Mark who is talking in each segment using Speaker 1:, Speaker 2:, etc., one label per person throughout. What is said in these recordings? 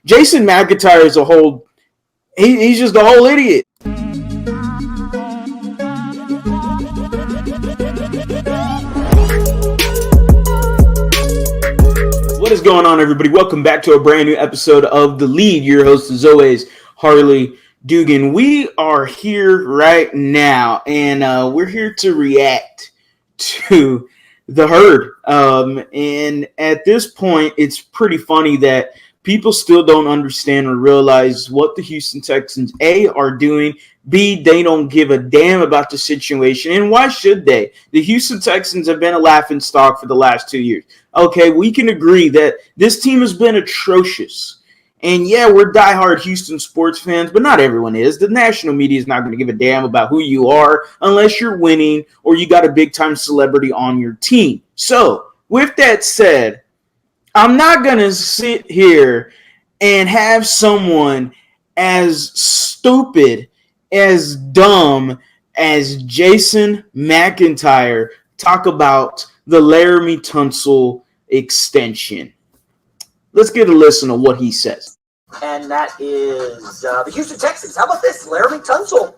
Speaker 1: Jason McIntyre is a whole – he's just a whole idiot. What is going on, everybody? Welcome back to a brand new episode of TheLead. Your host, as always, Harley Dugan. We are here right now, and we're here to react to TheHerd. And at this point, it's pretty funny that people still don't understand or realize what the Houston Texans, A, are doing, B, they don't give a damn about the situation, and why should they? The Houston Texans have been a laughingstock for the last 2 years. Okay, we can agree that this team has been atrocious. And yeah, we're diehard Houston sports fans, but not everyone is. The national media is not going to give a damn about who you are unless you're winning or you got a big-time celebrity on your team. So, with that said, I'm not going to sit here and have someone as stupid, as dumb as Jason McIntyre talk about the Laramie Tunsil extension. Let's get a listen to what he says.
Speaker 2: And that is the Houston Texans. How about this? Laramie Tunsil,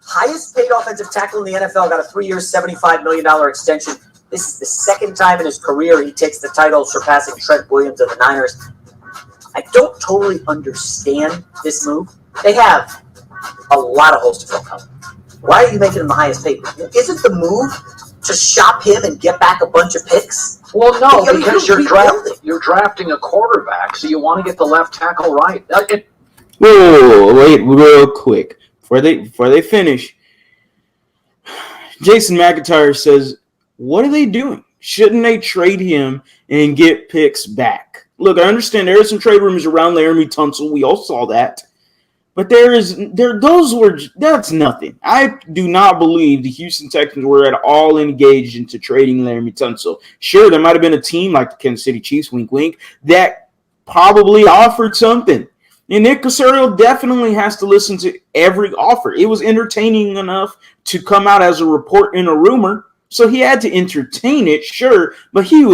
Speaker 2: highest paid offensive tackle in the NFL, got a 3-year, $75 million extension. This is the second time in his career he takes the title, surpassing Trent Williams of the Niners. I don't totally understand this move. They have a lot of holes to fill coming. Why are you making him the highest paid? Isn't the move to shop him and get back a bunch of picks?
Speaker 3: Well, no, because you're drafting a quarterback, so you want to get the left tackle right.
Speaker 1: Whoa, wait, real quick. Before they finish, Jason McIntyre says, what are they doing? Shouldn't they trade him and get picks back? Look, I understand there are some trade rumors around Laramie Tunsil. We all saw that. But that's nothing. I do not believe the Houston Texans were at all engaged into trading Laramie Tunsil. Sure, there might have been a team like the Kansas City Chiefs, wink, wink, that probably offered something. And Nick Caserio definitely has to listen to every offer. It was entertaining enough to come out as a report and a rumor. So he had to entertain it, sure, but there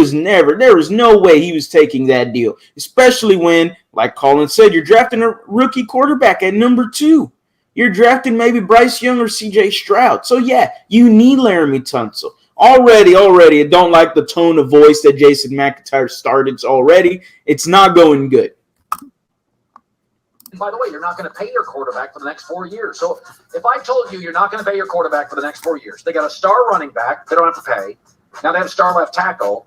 Speaker 1: was no way he was taking that deal, especially when, like Colin said, you're drafting a rookie quarterback at number 2. You're drafting maybe Bryce Young or C.J. Stroud. So, yeah, you need Laramie Tunsil. Already, I don't like the tone of voice that Jason McIntyre started already. It's not going good.
Speaker 3: By the way, you're not going to pay your quarterback for the next 4 years. So if I told you you're not going to pay your quarterback for the next 4 years, they got a star running back they don't have to pay. Now they have a star left tackle.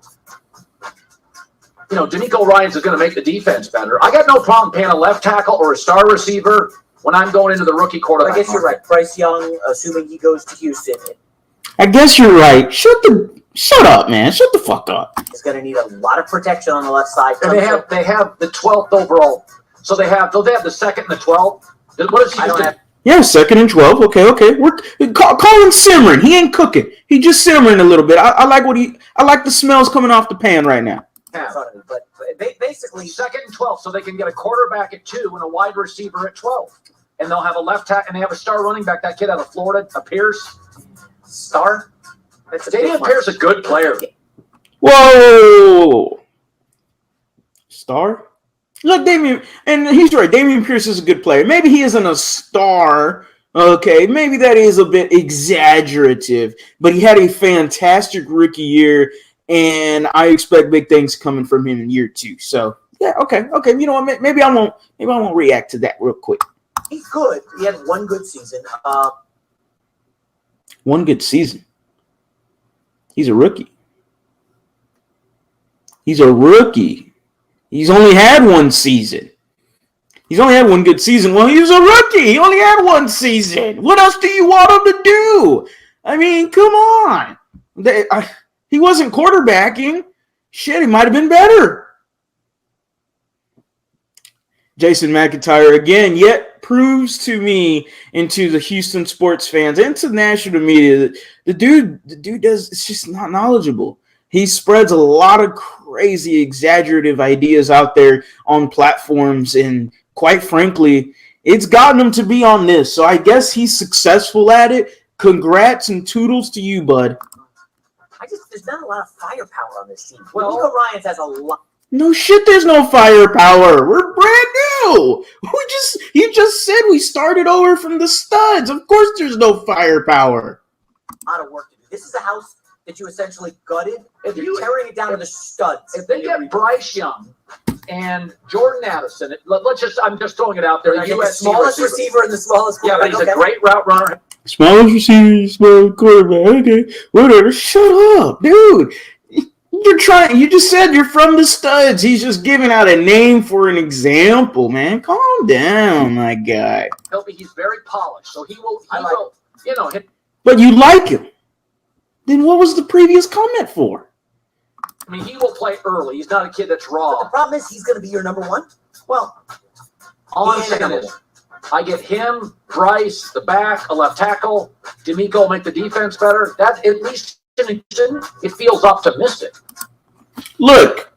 Speaker 3: You know, D'Amico Ryans is going to make the defense better. I got no problem paying a left tackle or a star receiver when I'm going into the rookie quarterback.
Speaker 2: I guess you're right. Bryce Young, assuming he goes to Houston.
Speaker 1: I guess you're right. Shut up, man. Shut the fuck up.
Speaker 2: He's going to need a lot of protection on the left side.
Speaker 3: And they have the 12th overall. So they have the second and the 12th. What is he just have?
Speaker 1: Yeah, 2nd and 12. Okay. Call him simmering. He ain't cooking. He just simmering a little bit. I like the smells coming off the pan right now.
Speaker 2: Yeah. But basically
Speaker 3: 2nd and 12, so they can get a quarterback at 2 and a wide receiver at 12. And they'll have a left tackle, and they have a star running back, that kid out of Florida, a Pierce.
Speaker 2: Star?
Speaker 3: Dameon Pierce is a good player.
Speaker 1: Whoa. Star? Look, Dameon, and he's right. Dameon Pierce is a good player. Maybe he isn't a star. Okay, maybe that is a bit exaggerative, but he had a fantastic rookie year, and I expect big things coming from him in year 2. So, yeah, okay. You know what? Maybe I won't react to that real quick.
Speaker 2: He's good. He had one good season.
Speaker 1: One good season. He's a rookie. He's only had one season. He's only had one good season. Well, he was a rookie. He only had one season. What else do you want him to do? I mean, come on. He wasn't quarterbacking. Shit, he might have been better. Jason McIntyre, again, yet proves to me and to the Houston sports fans and to the national media that the dude does, it's just not knowledgeable. He spreads a lot of crazy, exaggerative ideas out there on platforms, and quite frankly, it's gotten him to be on this. So I guess he's successful at it. Congrats and toodles to you, bud.
Speaker 2: There's not a lot of firepower on this team. Well, Nico Ryans has a lot.
Speaker 1: No shit, there's no firepower. We're brand No. You just said we started over from the studs. Of course there's no firepower.
Speaker 2: A lot of work to do. This is a house that you essentially gutted.
Speaker 3: If
Speaker 2: You're
Speaker 3: you-
Speaker 2: tearing it down to the studs.
Speaker 3: If they get Bryce Young and Jordan Addison, I'm just throwing it out there.
Speaker 2: You're the smallest receiver and the smallest
Speaker 3: Yeah, but
Speaker 2: quarterback.
Speaker 3: he's a great route runner.
Speaker 1: Smallest receiver, small quarterback. Okay, whatever. Shut up, dude. You just said you're from the studs. He's just giving out a name for an example, man. Calm down, my guy.
Speaker 3: He's very polished, so he will,
Speaker 1: But you like him. Then what was the previous comment for?
Speaker 3: I mean, he will play early. He's not a kid that's raw.
Speaker 2: But the problem is he's going to be your number one. Well,
Speaker 3: All I'm saying is, I get him, Bryce, the back, a left tackle. D'Amico will make the defense better. That, at least it feels optimistic.
Speaker 1: Look,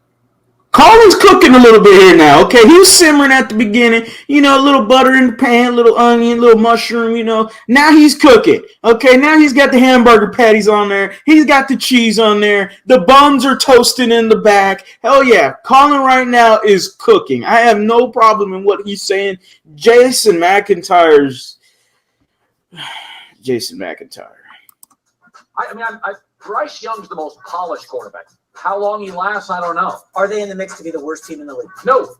Speaker 1: Colin's cooking a little bit here now, okay? He was simmering at the beginning, a little butter in the pan, little onion, little mushroom, Now he's cooking, okay? Now he's got the hamburger patties on there. He's got the cheese on there. The buns are toasting in the back. Hell yeah, Colin right now is cooking. I have no problem in what he's saying. Jason McIntyre.
Speaker 3: Bryce Young's the most polished quarterback. How long he lasts, I don't know.
Speaker 2: Are they in the mix to be the worst team in the league?
Speaker 3: No.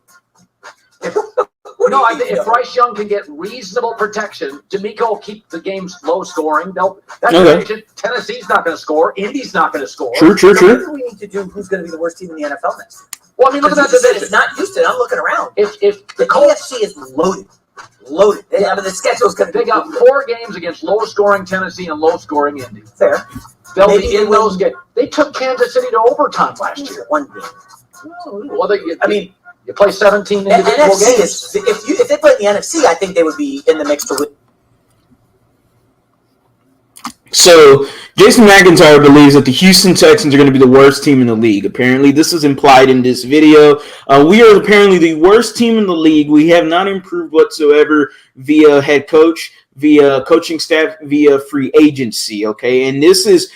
Speaker 3: I think if Bryce Young can get reasonable protection, D'Amico will keep the games low scoring. Tennessee's not going to score. Indy's not going to score.
Speaker 1: True.
Speaker 2: What do we need to do? Who's going to be the worst team in the NFL next year?
Speaker 3: Well, I mean, look at that division.
Speaker 2: It's not Houston. I'm looking around.
Speaker 3: If
Speaker 2: The AFC is loaded. The schedule's going to be.
Speaker 3: They got 4 games against low-scoring Tennessee and low-scoring Indy.
Speaker 2: Fair.
Speaker 3: They'll be in those games. They took Kansas City to overtime last year.
Speaker 2: One game.
Speaker 3: Well, you play 17 individual
Speaker 2: NFC
Speaker 3: games.
Speaker 2: If they play in the NFC, I think they would be in the mix to win.
Speaker 1: So, Jason McIntyre believes that the Houston Texans are going to be the worst team in the league. Apparently, this is implied in this video. We are apparently the worst team in the league. We have not improved whatsoever via head coach, via coaching staff, via free agency, okay? And this is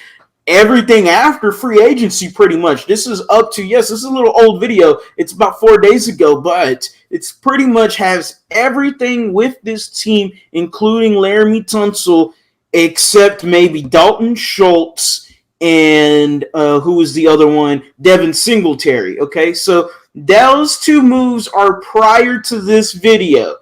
Speaker 1: everything after free agency pretty much. This is up to, yes, this is a little old video. It's about 4 days ago, but it's pretty much has everything with this team, including Laramie Tunsil, except maybe Dalton Schultz and who was the other one? Devin Singletary, okay? So those 2 moves are prior to this video.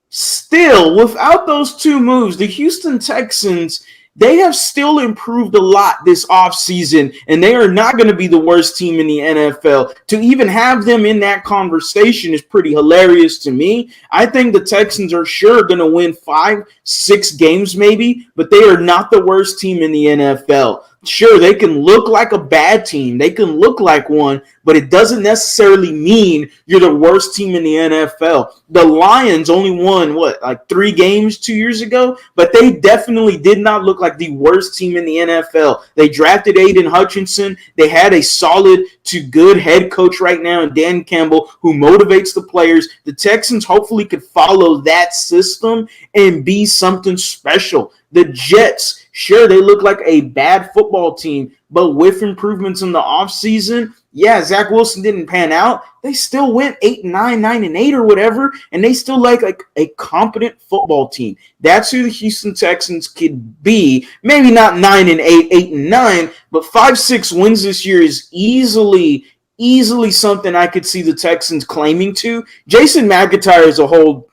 Speaker 1: Still, without those 2 moves, the Houston Texans, they have still improved a lot this offseason, and they are not going to be the worst team in the NFL. To even have them in that conversation is pretty hilarious to me. I think the Texans are sure going to win 5-6 games maybe, but they are not the worst team in the NFL. Sure, they can look like a bad team. They can look like one, but it doesn't necessarily mean you're the worst team in the NFL. The Lions only won, 3 games 2 years ago? But they definitely did not look like the worst team in the NFL. They drafted Aiden Hutchinson. They had a solid to good head coach right now in Dan Campbell who motivates the players. The Texans hopefully could follow that system and be something special. The Jets, sure, they look like a bad football team, but with improvements in the offseason, yeah, Zach Wilson didn't pan out. They still went 8-9, 9-8 or whatever, and they still like a competent football team. That's who the Houston Texans could be. Maybe not 9-8, 8-9, but 5-6 wins this year is easily something I could see the Texans claiming to. Jason McIntyre is a whole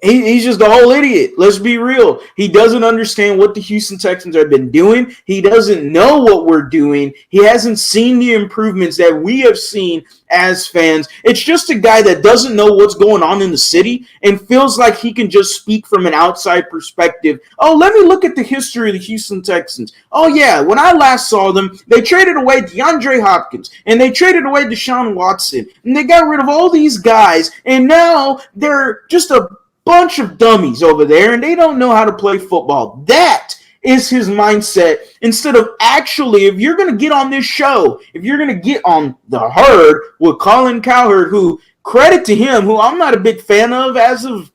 Speaker 1: He's just a whole idiot. Let's be real. He doesn't understand what the Houston Texans have been doing. He doesn't know what we're doing. He hasn't seen the improvements that we have seen as fans. It's just a guy that doesn't know what's going on in the city and feels like he can just speak from an outside perspective. Oh, let me look at the history of the Houston Texans. Oh, yeah, when I last saw them, they traded away DeAndre Hopkins, and they traded away Deshaun Watson, and they got rid of all these guys, and now they're just a bunch of dummies over there, and they don't know how to play football. That is his mindset. Instead of actually, if you're going to get on this show, if you're going to get on The Herd with Colin Cowherd, who, credit to him, who I'm not a big fan of as of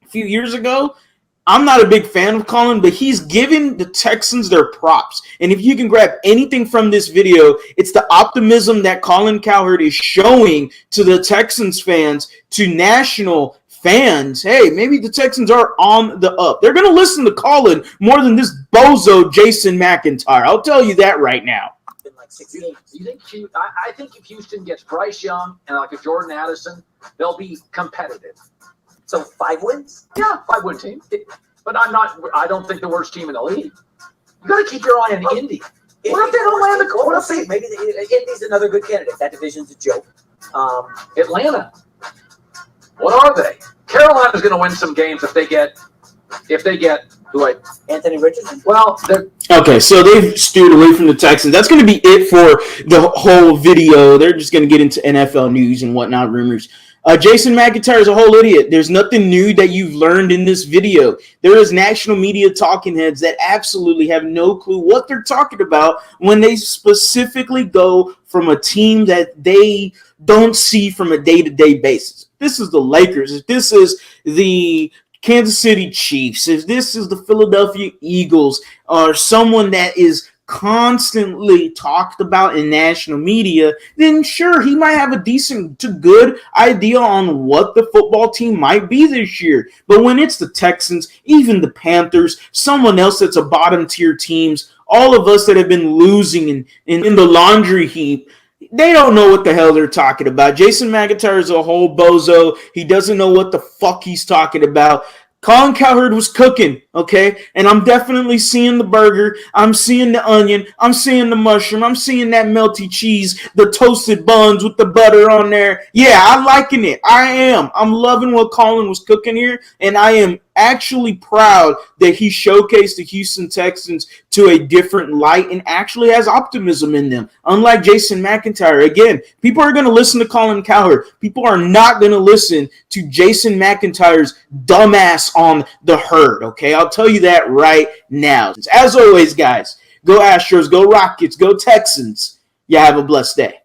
Speaker 1: a few years ago, I'm not a big fan of Colin, but he's giving the Texans their props. And if you can grab anything from this video, it's the optimism that Colin Cowherd is showing to the Texans fans, to national fans. Hey, maybe the Texans are on the up. They're going to listen to Colin more than this bozo Jason McIntyre. I'll tell you that right now.
Speaker 2: Like 6 games.
Speaker 3: You think I think if Houston gets Bryce Young and like a Jordan Addison, they'll be competitive.
Speaker 2: So 5 wins?
Speaker 3: Yeah, 5-win team. But I don't think the worst team in the league. You got to keep your eye on Indy. What if they don't land the
Speaker 2: What if maybe Indy's another good candidate? That division's a joke.
Speaker 3: Atlanta. What are they? Carolina's going to win some games if they get who I
Speaker 2: Anthony Richardson?
Speaker 3: well,
Speaker 1: Okay, so they've steered away from the Texans. That's going to be it for the whole video. They're just going to get into NFL news and whatnot, rumors. Jason McIntyre is a whole idiot. There's nothing new that you've learned in this video. There is national media talking heads that absolutely have no clue what they're talking about when they specifically go from a team that they don't see from a day-to-day basis. This is the Lakers. If this is the Kansas City Chiefs, if this is the Philadelphia Eagles, or someone that is constantly talked about in national media, then sure, he might have a decent to good idea on what the football team might be this year. But when it's the Texans, even the Panthers, someone else that's a bottom tier teams, all of us that have been losing in the laundry heap, they don't know what the hell they're talking about. Jason McIntyre is a whole bozo. He doesn't know what the fuck he's talking about. Colin Cowherd was cooking, okay? And I'm definitely seeing the burger. I'm seeing the onion. I'm seeing the mushroom. I'm seeing that melty cheese, the toasted buns with the butter on there. Yeah, I'm liking it. I am. I'm loving what Colin was cooking here, and I am actually proud that he showcased the Houston Texans to a different light and actually has optimism in them. Unlike Jason McIntyre, again, people are going to listen to Colin Cowherd. People are not going to listen to Jason McIntyre's dumbass on TheHerd, okay? I'll tell you that right now. As always, guys, go Astros, go Rockets, go Texans. You have a blessed day.